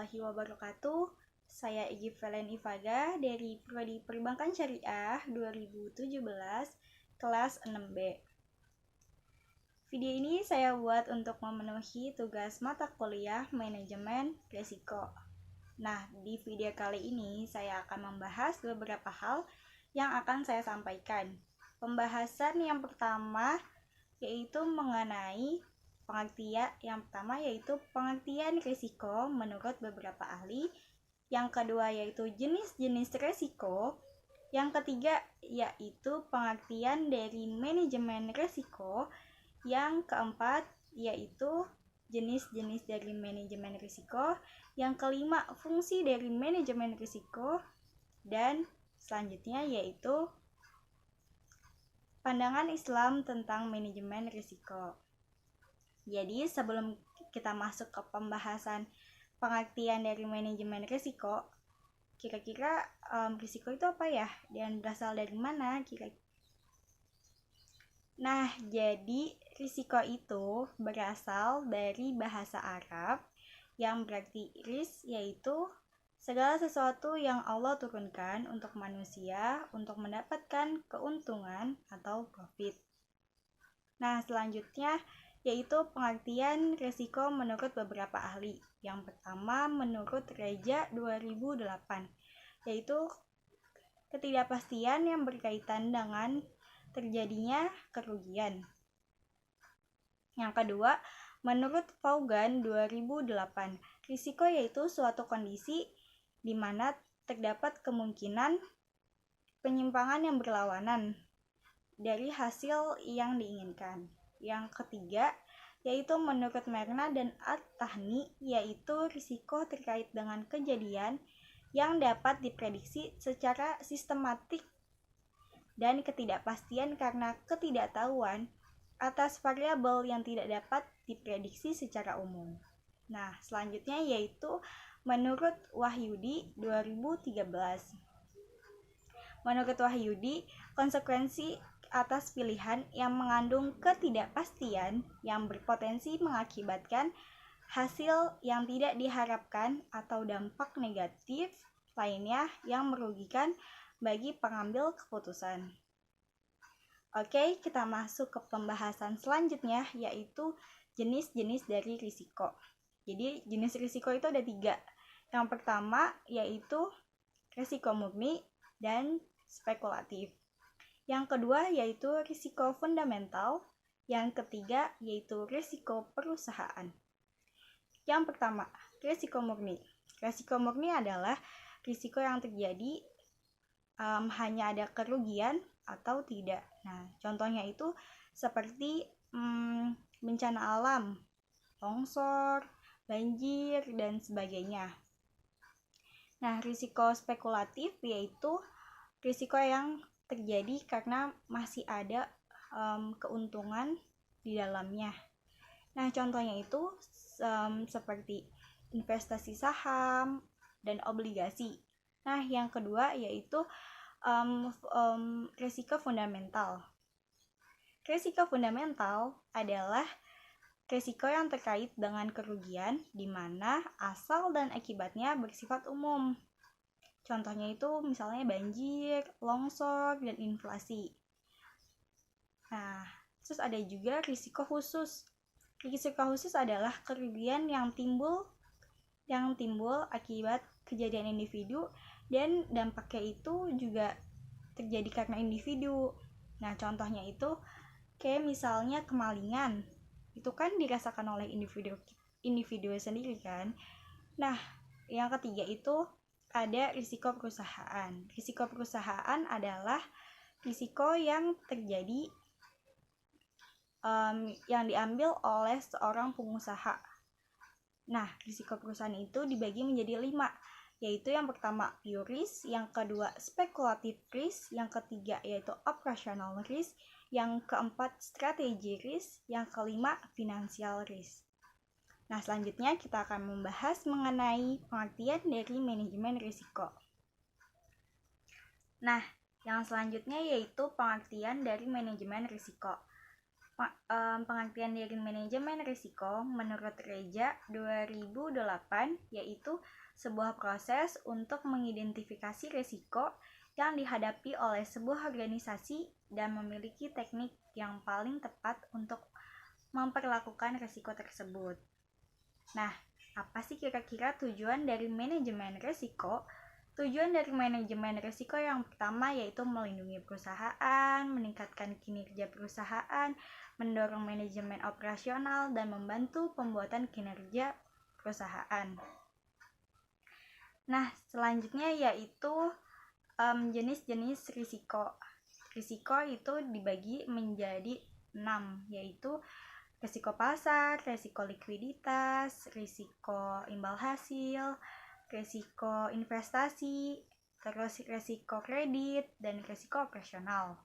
warahmatullahi wabarakatuh. Saya Egy Velen Ivaga dari Prodi Perbankan Syariah 2017, kelas 6B. Video ini saya buat untuk memenuhi tugas mata kuliah Manajemen Risiko. Nah, di video kali ini saya akan membahas beberapa hal yang akan saya sampaikan. Pembahasan yang pertama yaitu mengenai pengertian risiko menurut beberapa ahli. Yang kedua yaitu jenis-jenis risiko. Yang ketiga yaitu pengertian dari manajemen risiko. Yang keempat yaitu jenis-jenis dari manajemen risiko. Yang kelima fungsi dari manajemen risiko. Dan selanjutnya yaitu pandangan Islam tentang manajemen risiko. Jadi sebelum kita masuk ke pembahasan pengertian dari manajemen risiko, kira-kira risiko itu apa ya? Dan berasal dari mana? Nah, jadi risiko itu berasal dari bahasa Arab yang berarti ris, yaitu segala sesuatu yang Allah turunkan untuk manusia untuk mendapatkan keuntungan atau profit. Nah, selanjutnya yaitu pengertian risiko menurut beberapa ahli. Yang pertama menurut Reja 2008, yaitu ketidakpastian yang berkaitan dengan terjadinya kerugian. Yang kedua, menurut Vaughan 2008, risiko yaitu suatu kondisi di mana terdapat kemungkinan penyimpangan yang berlawanan dari hasil yang diinginkan. Yang ketiga, yaitu menurut Merna dan At-Tahni, yaitu risiko terkait dengan kejadian yang dapat diprediksi secara sistematik dan ketidakpastian karena ketidaktahuan atas variabel yang tidak dapat diprediksi secara umum. Nah, selanjutnya yaitu menurut Wahyudi 2013. Menurut Wahyudi, konsekuensi atas pilihan yang mengandung ketidakpastian yang berpotensi mengakibatkan hasil yang tidak diharapkan atau dampak negatif lainnya yang merugikan bagi pengambil keputusan. Oke, kita masuk ke pembahasan selanjutnya yaitu jenis-jenis dari risiko. Jadi jenis risiko itu ada 3. Yang pertama yaitu risiko murni dan spekulatif. Yang kedua yaitu risiko fundamental. Yang ketiga yaitu risiko perusahaan. Yang pertama, risiko murni. Risiko murni adalah risiko yang terjadi hanya ada kerugian atau tidak. Nah, contohnya itu seperti bencana alam, longsor, banjir, dan sebagainya. Nah, risiko spekulatif yaitu risiko yang terjadi karena masih ada keuntungan di dalamnya. Nah, contohnya itu seperti investasi saham dan obligasi. Nah, yang kedua yaitu risiko fundamental. Risiko fundamental adalah risiko yang terkait dengan kerugian di mana asal dan akibatnya bersifat umum. Contohnya itu misalnya banjir, longsor, dan inflasi. Nah, terus ada juga risiko khusus. Risiko khusus adalah kerugian yang timbul akibat kejadian individu dan dampaknya itu juga terjadi karena individu. Nah, contohnya itu kayak misalnya kemalingan. Itu kan dirasakan oleh individu sendiri kan. Nah, yang ketiga itu ada risiko perusahaan. Risiko perusahaan adalah risiko yang terjadi yang diambil oleh seorang pengusaha. Nah, risiko perusahaan itu dibagi menjadi 5, yaitu yang pertama pure risk, yang kedua speculative risk, yang ketiga yaitu operational risk, yang keempat strategy risk, yang kelima financial risk. Nah, selanjutnya kita akan membahas mengenai pengertian dari manajemen risiko. Nah, yang selanjutnya yaitu pengertian dari manajemen risiko. Pengertian dari manajemen risiko menurut Reja 2008 yaitu sebuah proses untuk mengidentifikasi risiko yang dihadapi oleh sebuah organisasi dan memiliki teknik yang paling tepat untuk memperlakukan risiko tersebut. Nah, apa sih kira-kira tujuan dari manajemen risiko? Tujuan dari manajemen risiko yang pertama yaitu melindungi perusahaan, meningkatkan kinerja perusahaan, mendorong manajemen operasional, dan membantu pembuatan kinerja perusahaan. Nah, selanjutnya yaitu jenis-jenis risiko. Risiko itu dibagi menjadi 6, yaitu risiko pasar, risiko likuiditas, risiko imbal hasil, risiko investasi, terus risiko kredit, dan risiko operasional.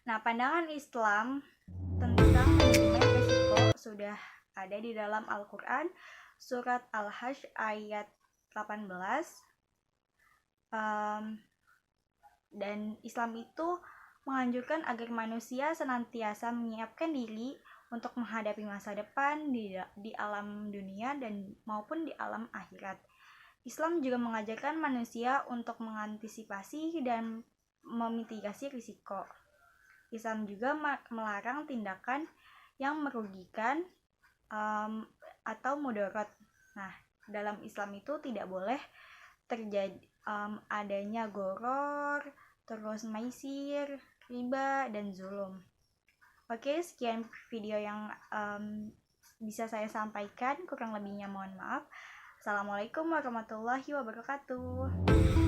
Nah, pandangan Islam tentang manajemen risiko sudah ada di dalam Al-Quran, surat Al-Hajj ayat 18. Dan Islam itu menganjurkan agar manusia senantiasa menyiapkan diri untuk menghadapi masa depan di alam dunia dan maupun di alam akhirat. Islam juga mengajarkan manusia untuk mengantisipasi dan memitigasi risiko. Islam juga melarang tindakan yang merugikan atau mudarat. Nah, dalam Islam itu tidak boleh terjadi adanya goror, terus maisir, riba, dan zulum. Oke, sekian video yang bisa saya sampaikan. Kurang lebihnya mohon maaf. Assalamualaikum warahmatullahi wabarakatuh.